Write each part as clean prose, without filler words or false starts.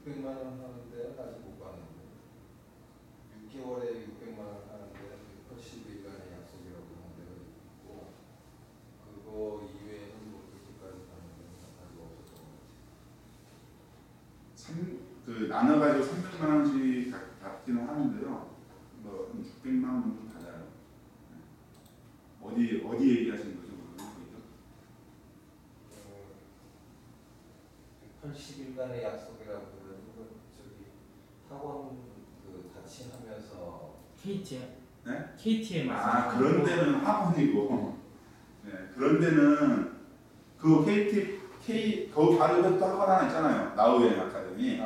600만 원 하는 데는 아직 못 가는데 6개월에 600만 원 하는 데는 80일간의 약속이라고 하는 데가 있고 그거 이외에는 뭐 그렇게까지 가는 데는 아직 없었던 것 같아요. 그 나눠가지고 300만 원씩 받기는 하는데요. 뭐 600만 원 정도 받아요. 어디 얘기하시는 거죠? 80일간의 약속이라고 그러는 저기 학원 그 같이 하면서 KTM. 네? KTM 그런 데는 학원이고, 네, 그런 데는 그 거기 바로 옆에 또 학원 하나 있잖아요. 나우엔 아카데미.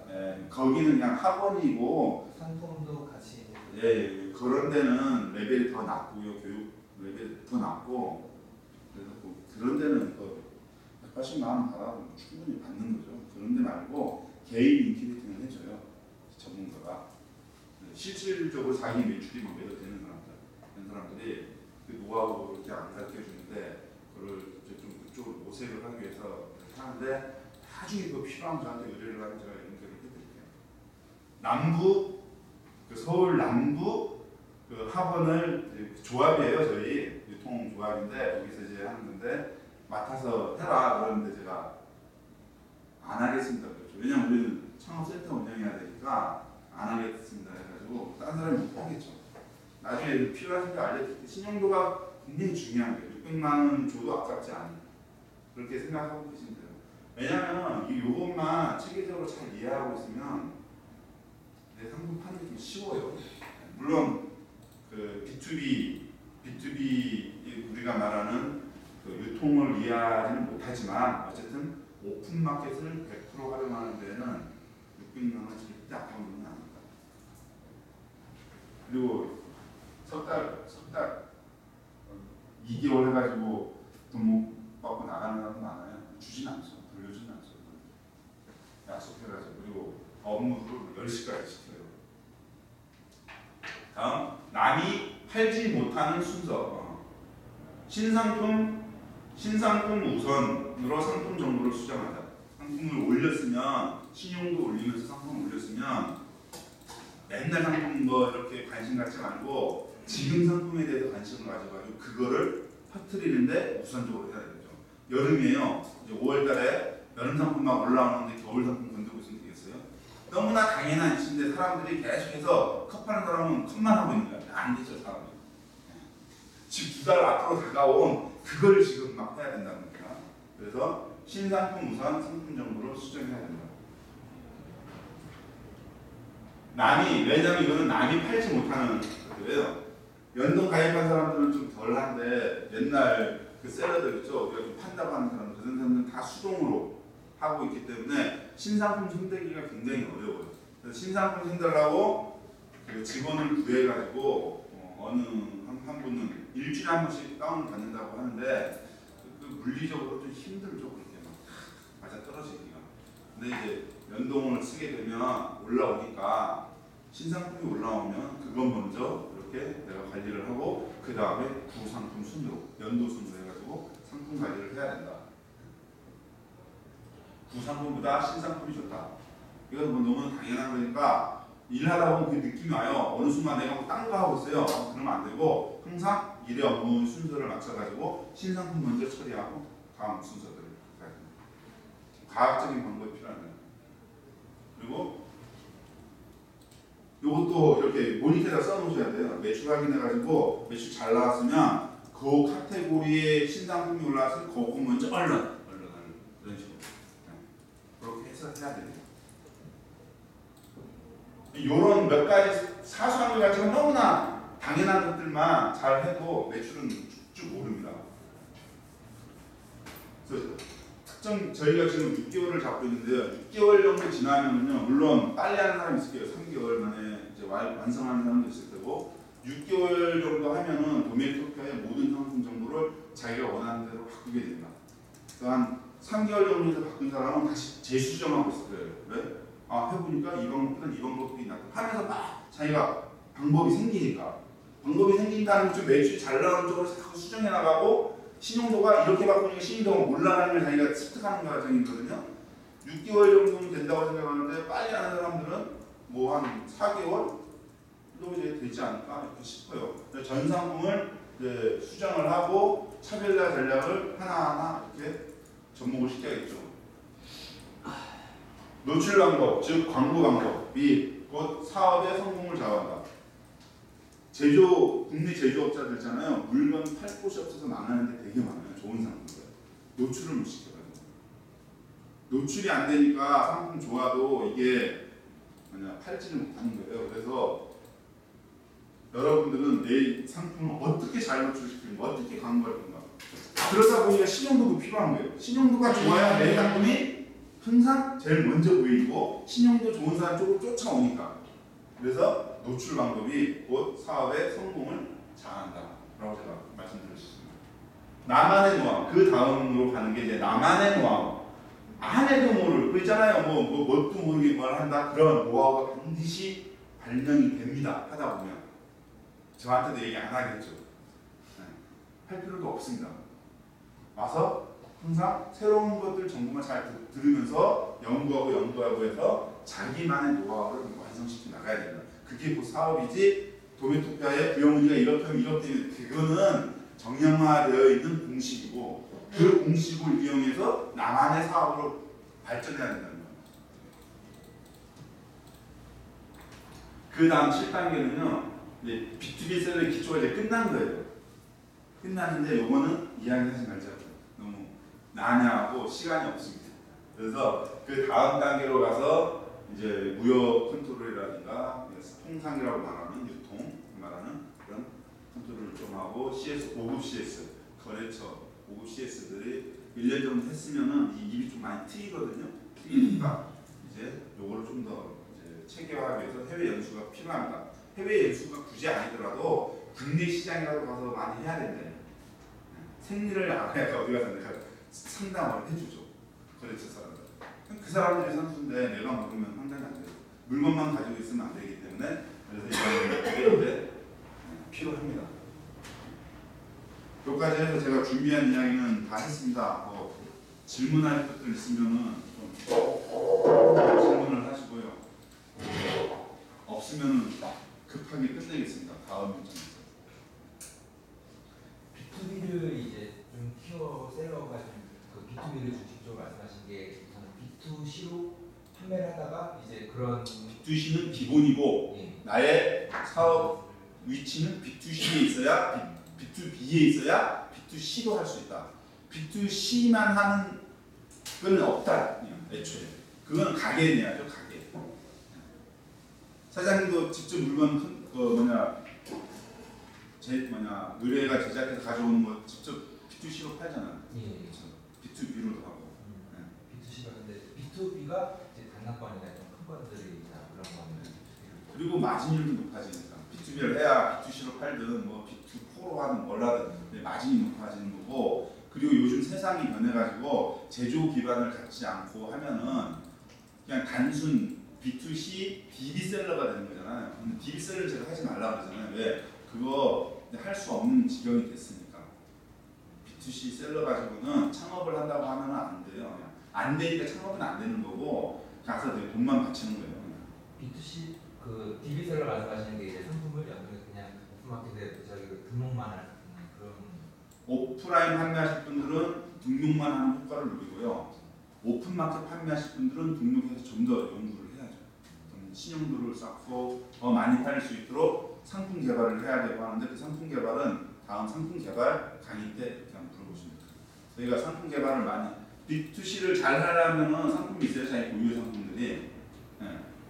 네, 거기는 그냥 학원이고 상품도 같이 예, 그런 데는 레벨이 더 낮고요. 교육 레벨이 더 낮고 그래서 뭐 그런 데는 180만 원 받아도 충분히 받는 거죠. 그런 데 말고 개인 인큐베이팅을 해줘요. 전문가가 실질적으로 자기 매출이 뭐 매도 되는 사람들, 그런 사람들이 그 노하우를 이렇게 안 가르쳐 주는데 그걸 좀 그쪽으로 모색을 하기 위해서 하는데 나중에 그 필요한 저한테 의뢰를 하면 제가 연결을 해드릴게요. 남부 그 서울 남부 그 학원을 조합이에요. 저희 유통 조합인데 거기서 이제 하는 건데 맡아서 해라 그러는데 제가 안 하겠습니다. 그렇죠. 왜냐면 우리는 창업센터 운영해야 되니까 안 하겠습니다 해가지고 딴 사람이 못 하겠죠. 나중에 필요하신 거 알려드릴게요. 신용도가 굉장히 중요한 거예요. 600만 원 줘도 아깝지 않아요. 그렇게 생각하고 계시면 돼요. 왜냐면 이것만 체계적으로 잘 이해하고 있으면 내 상품 파는 게 좀 쉬워요. 물론 그 B2B 우리가 말하는 그 유통을 이해하지는 못하지만 어쨌든 오픈 마켓을 100% 활용하는 데는 600만 원 절대 아까운 건 아닙니다. 그리고 석 달 2개월 해가지고 돈 못 받고 나가는 사람도 많아요. 주진 않죠. 돌려주진 않죠. 약속해가지고 그리고 업무를 10시까지 시켜요. 다음 남이 팔지 못하는 순서. 신상품 우선으로 상품 정보를 수정하자. 상품을 올렸으면 신용도 올리면서 상품을 올렸으면 맨날 상품 뭐 이렇게 관심 갖지 말고 지금 상품에 대해서 관심을 가져가지고 그거를 퍼뜨리는데 우선적으로 해야 되죠. 여름이에요. 이제 5월달에 여름 상품 막 올라오는데 겨울 상품 건드고 있으면 되겠어요? 너무나 당연한 이치인데 사람들이 계속해서 컵하는 사람은 컵만 하고 있는 거야. 안 되죠, 사람이. 지금 2달 앞으로 다가온 그걸 지금 막 해야 된다는 거야. 그래서 신상품 우선 상품 정보를 수정해야 된다. 왜냐면 이거는 남이 팔지 못하는 것들이에요. 연동 가입한 사람들은 좀 덜한데 옛날 그 셀러들 있죠. 우리가 좀 판다고 하는 사람들, 그런 사람들은 다 수동으로 하고 있기 때문에 신상품 손대기가 굉장히 어려워요. 그래서 신상품 손대려고 그 직원을 구해가지고 어느 한 분은 일주일에 한 번씩 다운을 받는다고 하는데 그 물리적으로 좀 힘들죠. 그렇게 맞아 떨어지기가. 근데 이제 연동을 쓰게 되면 올라오니까 신상품이 올라오면 그건 먼저 이렇게 내가 관리를 하고 그 다음에 구상품 순으로 연도 순으로 해가지고 상품 관리를 해야 된다. 구상품보다 신상품이 좋다. 이건 뭐 너무 당연한 거니까 일하다 보면 그 느낌이 와요. 어느 순간 내가 뭐 딴 거 하고 있어요. 그러면 안 되고 항상 일의 업무 순서를 맞춰가지고 신상품 먼저 처리하고 다음 순서들을 가야 됩니다. 과학적인 방법이 필요한 거예요. 그리고 이것도 이렇게 모니터에다 써놓으셔야 돼요. 매출 확인해가지고 매출 잘 나왔으면 그 카테고리에 신상품이 올라왔으면 그거 먼저 얼른 이런 식으로 그렇게 해서 해야 됩니다. 이런 몇 가지 사소한 것 같지만 너무나 당연한 것들만 잘 해도 매출은 쭉쭉 오릅니다. 그래서 저희가 지금 6개월을 잡고 있는데요. 6개월 정도 지나면요, 물론 빨리 하는 사람이 있을 거예요. 3개월 만에 이제 완성하는 사람도 있을 테고, 6개월 정도 하면은 도메토피아의 모든 상품 정보를 자기가 원하는 대로 바꾸게 됩니다. 그래서 한 3개월 정도에서 바꾼 사람은 다시 재수정하고 있을 거예요. 왜? 해보니까 이 방법보다 이 방법이 낫다 하면서 막 자기가 방법이 생기니까, 방법이 생긴다는 건 매출이 잘 나오는 쪽으로 자꾸 수정해 나가고 신용도가 이렇게 바꾸니까 신용도가 올라가는 걸 자기가 습득하는 과정이거든요. 6개월 정도는 된다고 생각하는데 빨리 하는 사람들은 뭐 한 4개월 또 이제 되지 않을까 이렇게 싶어요. 전 상품을 이제 수정을 하고 차별화 전략을 하나하나 이렇게 접목을 시켜야겠죠. 노출 방법, 즉 광고 방법이 곧 사업의 성공을 좌우한다. 국내 제조업자들 있잖아요. 물건 팔 곳이 없어서 망하는 데 되게 많아요. 좋은 상품들. 노출을 못 시켜가지고. 노출이 안 되니까 상품 좋아도 이게 팔지를 못하는 거예요. 그래서 여러분들은 내 상품을 어떻게 잘 노출시키는가, 어떻게 광고할 건가. 그러다 보니까 신용도도 필요한 거예요. 신용도가 좋아야 내 상품이 항상 제일 먼저 보이고 신용도 좋은 사람 쪽으로 쫓아오니까. 그래서 노출 방법이 곧 사업의 성공을 좌우한다라고 제가 말씀드렸습니다. 나만의 노하우, 그 다음으로 가는 게 이제 나만의 노하우. 안 해도 모를 그 있잖아요. 뭣도 모르게 뭘 한다. 그런 노하우가 반드시 발명이 됩니다. 하다 보면 저한테도 얘기 안 하겠죠. 네. 할 필요도 없습니다. 와서 항상 새로운 것들 정보만 잘 들으면서 연구하고 해서 자기만의 노하우를 완성시켜 나가야 된다. 그게 곧 사업이지. 도메토피아의 부영훈이가 이렇게 하면 그거는 정형화되어 있는 공식이고 그 공식을 이용해서 나만의 사업으로 발전해야 된다는 거예요. 그 다음 7단계는요. B2B 셀러의 기초가 이제 끝난 거예요. 끝났는데 요거는 이야기하지 말자고. 너무 난해하고 시간이 없습니다. 그래서 그 다음 단계로 가서 이제 무역 컨트롤이라든가 통상이라고 말하는 유통 말하는 그런 컨트롤을 좀 하고 CS, 5급 CS, 거래처 5급 CS들이 1년 정도 했으면은 이 입이 좀 많이 트이거든요. 트이니까 이제 요거를 좀 더 체계화하기 위해서 해외 연수가 필요합니다. 해외 연수가 굳이 아니더라도 국내 시장이라도 가서 많이 해야 된다. 생리를 알아야 어디 가서 내가 상담을 해주죠. 거래처 사람들. 그 사람들이 선수인데 내가 모르면 상담이 안 돼요. 물건만 가지고 있으면 안 되기 때문에 그래서 이거는 이제 필요합니다. 여기까지 해서 제가 준비한 이야기는 다 했습니다. 질문할 것들 있으면은 좀 질문을 하시고요. 없으면은 급하게 끝내겠습니다. 다음 문장에서. B2B를 이제 좀 키워 셀러가 그 B2B를 주식적으로 말씀하신 게 저는 B2C로 판매를 하다가 이제 그런 B2C는 기본이고 예. 나의 사업 위치는 B2C에 있어야 B2B에 있어야 B2C도 할 수 있다. B2C만 하는 건 없다. 애초에 그건 가게에 내야죠. 가게. 사장님도 직접 물건 의뢰가 제작해서 가져오는 거 직접 B2C로 팔잖아요. 예. B2B로도 하고. B2C가 근데 B2B가 이제 단납관이나 큰 건들이 그런 거는 그리고 마진율도 높아지니까 B2B를 해야 B2C로 팔든 뭐 B2C로 하든 뭘 하든 마진이 높아지는 거고. 그리고 요즘 세상이 변해가지고 제조 기반을 갖지 않고 하면은 그냥 단순 B2C DB셀러가 되는 거잖아요. 근데 DB셀러를 제가 하지 말라 그러잖아요. 왜? 그거 할 수 없는 지경이 됐으니까. B2C 셀러 가지고는 창업을 한다고 하면 안 돼요. 그냥 안 되니까 창업은 안 되는 거고 가서 돈만 바치는 거예요. B2C 그 DB셀러 말씀하시는 게 이제 상품을 그냥 오픈마켓에 등록만 하는 그런 오프라인 판매하실 분들은 등록만 하는 효과를 누리고요. 오픈마켓 판매하실 분들은 등록해서 좀 더 연구를 해야죠. 신용도를 쌓고 더 많이 팔릴 수 있도록 상품 개발을 해야 되고 하는데 그 상품 개발은 다음 상품 개발 강의 때 이렇게 한번 물어보시면 돼요. 저희가 상품 개발을 많이 B2C를 잘 하려면 상품이 있어야 자기 고유 상품들이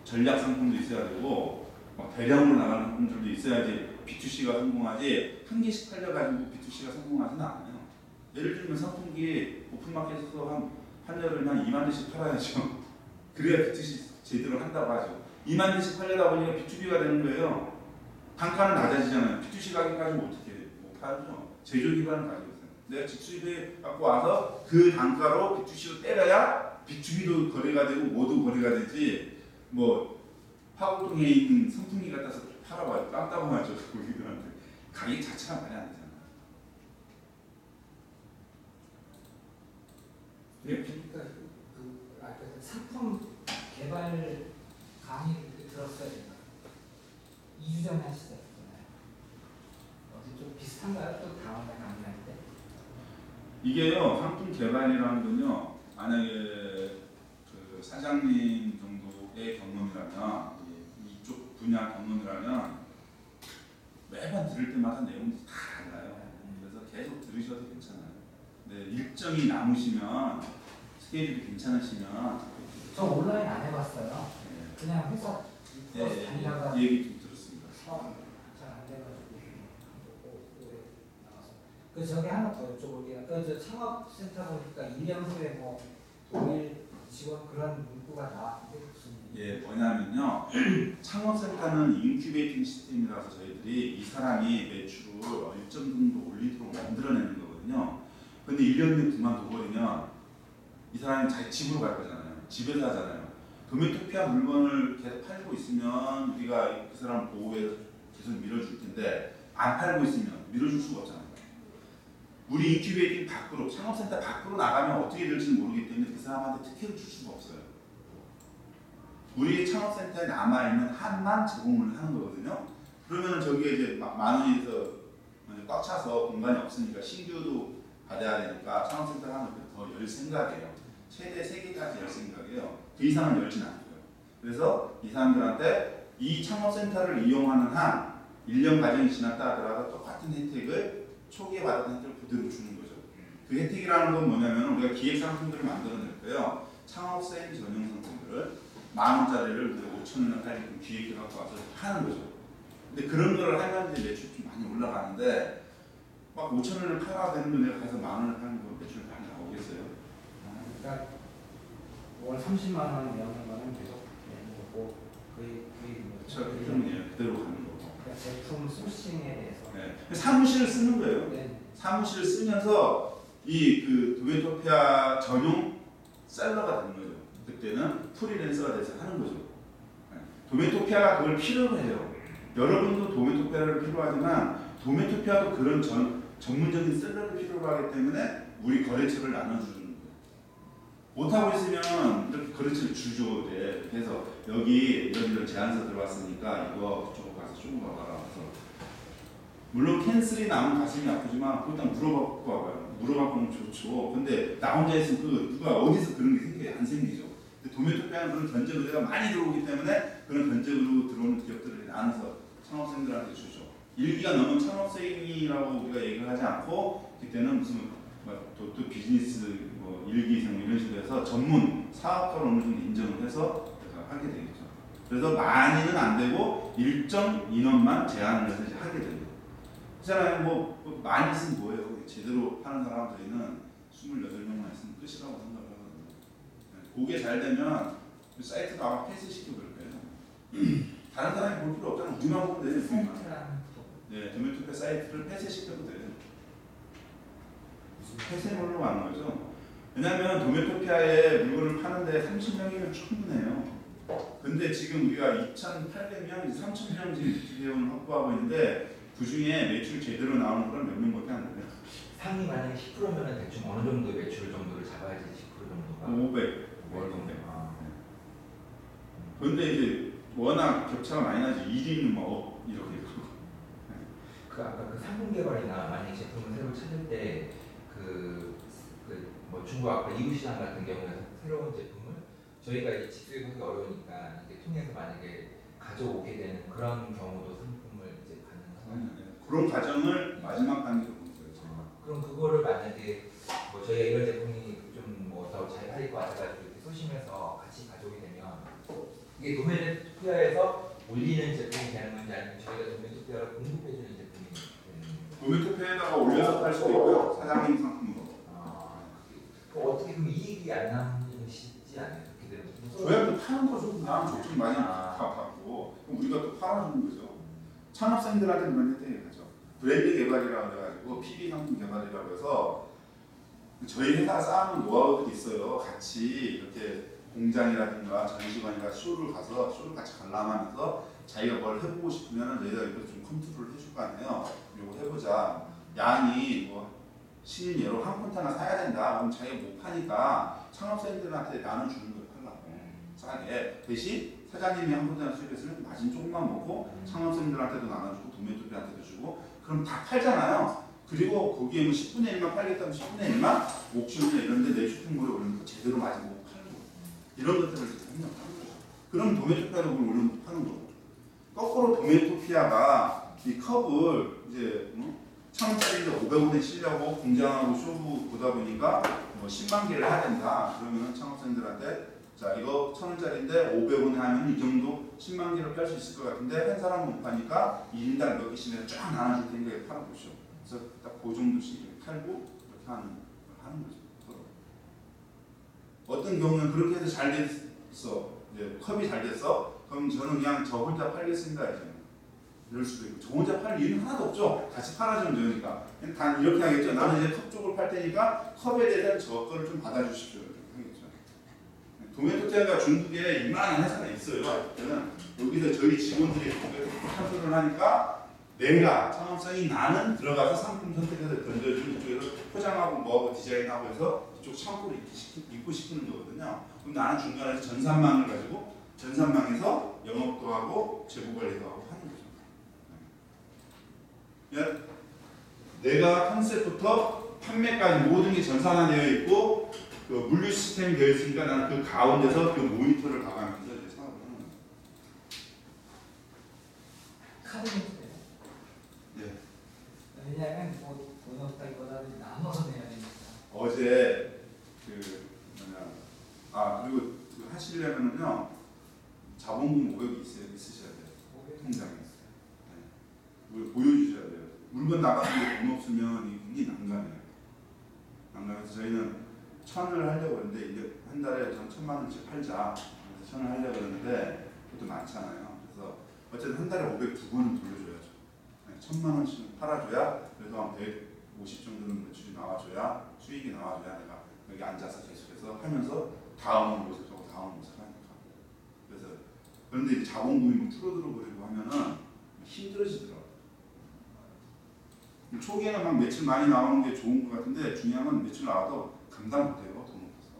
전략 상품도 있어야 되고 대량으로 나가는 상품들도 있어야지 B2C가 성공하지 한 개씩 팔려가지고 B2C가 성공하지는 않아요. 예를 들면 선풍기 오픈마켓에서 한 여름에 한 2만 대씩 팔아야죠. 그래야 B2C 제대로 한다고 하죠. 2만 대씩 팔려다 보니까 B2B가 되는 거예요. 단가는 낮아지잖아요. B2C 가격 가지고 어떻게 못 팔죠. 제조 기반을 가지고 있어요. 내가 직수입해 갖고 와서 그 단가로 B2C로 때려야 B2B도 거래가 되고 모두 거래가 되지. 뭐 화곡동에 있는 선풍기 갖다 서 팔아봐요. 깜다고 하죠. 고객들한테 가격 자체가 많이 안 되잖아요. 그러니까 상품 개발 강의 들었어야 된다. 2주 전에 하시잖아요. 어디 좀 비슷한가요? 또 다음에 강의할 때? 이게요, 상품 개발이라는 건요, 만약에 그 사장님 정도의 경험이라면, 이쪽 분야 경험이라면 매번 들을 때마다 내용이 다 달라요. 그래서 계속 들으셔도 괜찮아요. 네, 일정이 남으시면, 스케줄이 괜찮으시면, 저 온라인 안 해봤어요. 네, 그냥 회사 네, 다니다가 얘기 좀 들었습니다. 잘안 돼가지고 오래 나와서. 그 저기 하나 더 여쭤볼게요. 그 창업센터 보니까 1년 후에 뭐 동일 지원 그런 문구가 나왔는데 무슨 예, 뭐냐면요. 창업센터는 인큐베이팅 시스템이라서 저희들이 이 사람이 매출을 일정 정도 올리도록 만들어내는 거거든요. 근데 1년 후에 그만둬버리면 이 사람이 자기 집으로 갈 거잖아요. 집에서 하잖아요. 도메토피아 물건을 계속 팔고 있으면 우리가 그 사람 보호해서 계속 밀어줄 텐데 안 팔고 있으면 밀어줄 수가 없잖아요. 우리 인큐베이팅 밖으로, 창업센터 밖으로 나가면 어떻게 될지는 모르기 때문에 그 사람한테 특혜를 줄 수가 없어요. 우리 창업센터에 남아있는 한만 제공을 하는 거거든요. 그러면은 저기에 이제 만 원에서 꽉 차서 공간이 없으니까 신규도 받아야 되니까 창업센터 하면 더 열 생각이에요. 최대 3개까지 열 생각이에요. 그 이상은 열진 않고요. 그래서 이 사람들한테 이 창업센터를 이용하는 한 1년 과정이 지났다 하더라도 똑같은 혜택을 초기에 받았던 혜택을 그대로 주는 거죠. 그 혜택이라는 건 뭐냐면 우리가 기획 상품들을 만들어낼 거예요. 창업생 전용 상품들을 10,000원짜리를 5,000원에 팔게끔 기획해 갖고 와서 하는 거죠. 근데 그런 거를 하면 이제 매출이 좀 많이 올라가는데 막 5,000원을 팔아야 되는데 내가 가서 10,000원을 파는 거 매출 많이 나오겠어요? 그러니까 월 30만 원 내는 거는 계속 내는 거고 그렇죠. 그대로 가는 거고. 그러니까 제품 소싱에 대해서 네. 사무실을 쓰는 거예요. 네. 사무실을 쓰면서 이 그 도메토피아 전용 셀러가 되는 거죠. 그때는 프리랜서가 돼서 하는 거죠. 네. 도메토피아가 그걸 필요로 해요. 여러분도 도메토피아를 필요하지만 도메토피아도 그런 전문적인 셀러를 필요로 하기 때문에 우리 거래처를 나눠주는 거예요. 못하고 있으면 이렇게 거래처를 주죠. 네. 그래서 여기 이런 제안서 들어왔으니까 이거 저거 가서 조금 와봐라. 그래서 물론 캔슬이 나면 가슴이 아프지만 일단 물어보고 와봐요. 물어보고 오면 좋죠. 근데 나 혼자 있으면 그 누가 어디서 그런 게 생겨요? 안 생기죠. 근데 도메토피아는 그런 견적 의뢰가 많이 들어오기 때문에 그런 견적으로 들어오는 기업들을 나눠서 창업생들한테 주죠. 1기가 넘은 창업생이라고 우리가 얘기를 하지 않고 그때는 무슨 또 비즈니스 뭐 1기생 이런 식으로 해서 전문 사업가로 어느 정도 인정을 해서 하게 되겠죠. 그래서 많이는 안 되고 일정 인원만 제한을 해서 이제 하게 됩니다. 그렇잖아요. 뭐 많이 있으면 뭐예요? 제대로 하는 사람들이는 28명만 있으면 끝이라고 생각을 하거든요. 그게 잘 되면 그 사이트도 아마 폐쇄시키고 그럴 거예요. 다른 사람이 볼 필요 없잖아요. 우리만 보면 되죠. 네, 도메토피아 사이트를 폐쇄시켜도 돼요. 폐쇄물로 가는 거죠. 왜냐하면 도메토피아에 물건을 파는데 30명이면 충분해요. 근데 지금 우리가 2,800명, 3,000명 지금 대원을 확보하고 있는데 그 중에 매출 제대로 나오는 건 몇 명밖에 안 돼요. 상위 만약에 10%면은 대충 어느 정도 매출 정도를 잡아야지 10% 정도가 500. 정도. 그런데 이제 워낙 격차가 많이 나지 1위는 뭐 이렇게 그 아까 그 상품 개발이나 만약 제품을 새로 찾을 때 뭐 중국 아까 이웃시장 같은 경우에 새로운 제품을 저희가 이제 직수입하기 어려우니까 이제 통해서 만약에 가져오게 되는 그런 경우도 상품을 이제 가능한 그런 과정을 마지막 단계로 보는 거예요. 그럼 그거를 만약에 뭐 저희가 이런 제품이 좀 뭐 더 잘 팔릴 것 같아가지고 이렇게 쏘시면서 같이 가져오게 되면 이게 도메토피아에서 올리는 제품이 되는 건지 아니면 저희가 도메토피아를 공급해주는 제품이 되는 건지. 도메토피아에다가 올려서 팔 수도 있고요. 사장님 상품으로. 어떻게 보면 이익이 안 남으시지 않아요? 그렇게 되면 저희한테 파는 거죠. 그냥 조금 많이 다 받고 그럼 우리가 또 팔아주는 거죠. 창업생들한테 그런 혜택이 가죠. 브랜드 개발이라고 해가지고 PB 상품 개발이라고 해서 저희 회사가 쌓아놓은 노하우들이 있어요. 같이 이렇게 공장이라든가 전시관이나 쇼를 가서 쇼를 같이 관람하면서 자기가 뭘 해보고 싶으면 저희가 이거 좀 컨트롤을 해줄 거 아니에요. 이거 해보자. 양이 뭐 신인 예로 한 콘테나 사야 된다. 그럼 자기가 못 파니까 창업생들한테 나눠주는 걸 팔라고. 싸게. 대신 사장님이 한 분당 수입했으면 마진 조금만 먹고 창업생들한테도 나눠주고 도매토피한테도 주고 그럼 다 팔잖아요. 그리고 거기에 뭐 10분의 1만 팔겠다면 10분의 1만 옥션이나 이런 데 내 쇼핑몰에 올리는 거 제대로 마진 먹고 파는 거예요. 이런 것들을 이제 협력하는 거죠. 그럼 도매토피아도 그걸 올리면 파는 거고. 거꾸로 도매토피아가 이 컵을 이제 1,000원짜리인데 500원에 치려고 공장하고 쇼부 보다 보니까 뭐 10만 개를 해야 된다. 그러면 창업생들한테 자 이거 1,000원짜리인데 500원에 하면 이 정도 10만 개를 깔 수 있을 것 같은데 한 사람은 못 파니까 1인당 몇 개씩 내서 쫙 나눠줄 테니까 팔아보시오. 그래서 딱 그 정도씩 팔고 이렇게 하는 거죠. 어떤 경우는 그렇게 해서 잘 됐어. 이제 컵이 잘 됐어. 그럼 저는 그냥 저 혼자 팔겠습니다. 이럴 수도 있고 저 혼자 팔 이유는 하나도 없죠. 같이 팔아주면 되니까. 단 이렇게 하겠죠. 나는 이제 컵 쪽을 팔 테니까 컵에 대한 저 거를 좀 받아주십시오. 이렇게 하겠죠. 도매토피아가 중국에 이만한 회사가 있어요. 저는 여기서 저희 직원들이 참석을 하니까 내가 창업성이 나는 들어가서 상품 선택해서 던져주고 이쪽에서 포장하고 뭐하고 디자인하고 해서 이쪽 창고로 입고시키는 거거든요. 그럼 나는 중간에서 전산망을 가지고 전산망에서 영업도 하고 재고관리도 하고 하는 거죠. 내가 컨셉부터 판매까지 모든 게 전산화되어 있고 그 물류 시스템이 되어 있으니까 나는 그 가운데서 그 모니터를 가가면서 이제 사업을 하는 거예요. 카드는 네. 왜냐하면 뭐 돈 없다기보다는 나눠서 내야 되니까. 어제 그리고 하시려면요 자본금 500이 있으셔야 돼요. 통장에. 네. 보여주셔야 돼요. 물건 나가는데 돈 없으면 이분이 난감해요. 난감해서 저희는 1,000을 하려고 했는데 이제 한 달에 전 1,000만 원씩 팔자. 그래서 1,000을 하려고 했는데 그것도 많잖아요. 그래서 어쨌든 한 달에 502번은 돌려줘야죠. 1,000만 원씩 팔아줘야 그래도 한 150 정도는 매출이 나와줘야 수익이 나와줘야 내가 여기 앉아서 계속해서 하면서 다음은 모색하고 다음 모색하니까. 그래서 그런데 이제 자본금이 뭐 줄어들어 버리고 하면은 힘들어지더라고요. 초기에는 막 매출 많이 나오는 게 좋은 것 같은데 중요한 건 매출 나와도 감당 못해요. 돈 없어서.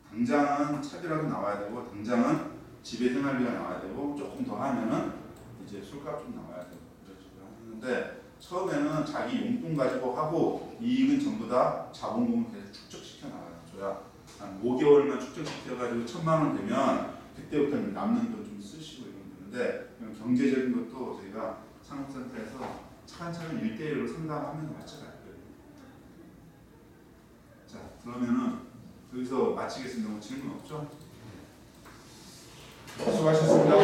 당장은 차비라도 나와야 되고 당장은 집에 생활비가 나와야 되고 조금 더 하면은 이제 술값 좀 나와야 되고 이런 식으로 하는데 처음에는 자기 용돈 가지고 하고 이익은 전부 다 자본금을 계속 축적시켜 나가줘야 한 5개월만 축적시켜가지고 1,000만 원 되면 그때부터는 남는 돈 좀 쓰시고 이러면 되는데 경제적인 것도 저희가 상업센터에서 차근차근 1대1로 상담하면서 맞춰갈 거예요. 자 그러면은 여기서 마치겠습니다. 뭐 질문 없죠? 수고하셨습니다.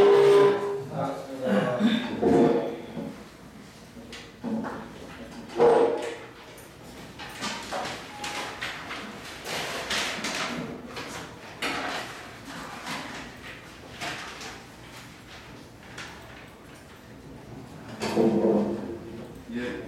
예.